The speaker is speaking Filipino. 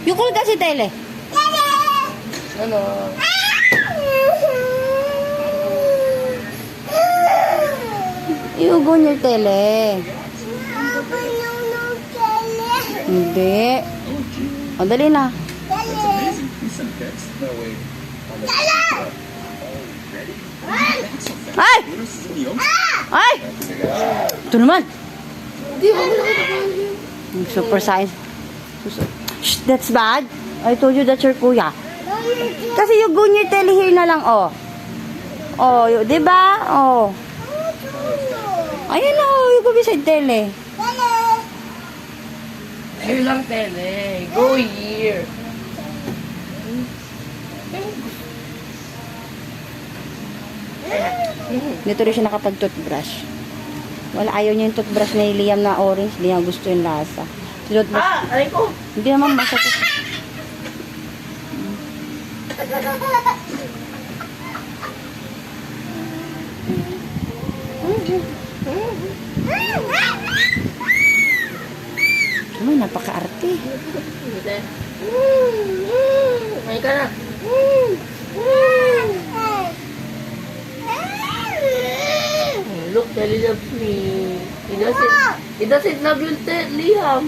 Yung kulit kasi tele. Ano? Iugon yung tele. Hindi. O, dali na. Ay! Ay! Ito naman. Super size. Shh, that's bad. I told you that's your kuya. Kasi yung gunyo tele here na lang, oh. Oh, di ba? Oh. Ayan, oh, yung kubisay tele. Here lang, tele. Go here. Dito rin siya nakapag-toothbrush. Wala, ayaw niya yung toothbrush ni Liam na orange. Hindi niya gusto yung lasa. Toothbrush. Aray ko. Hindi naman masakit. Ay, napaka-arte. Ay ka na. Look, Telly loves me. He doesn't love you, Liam.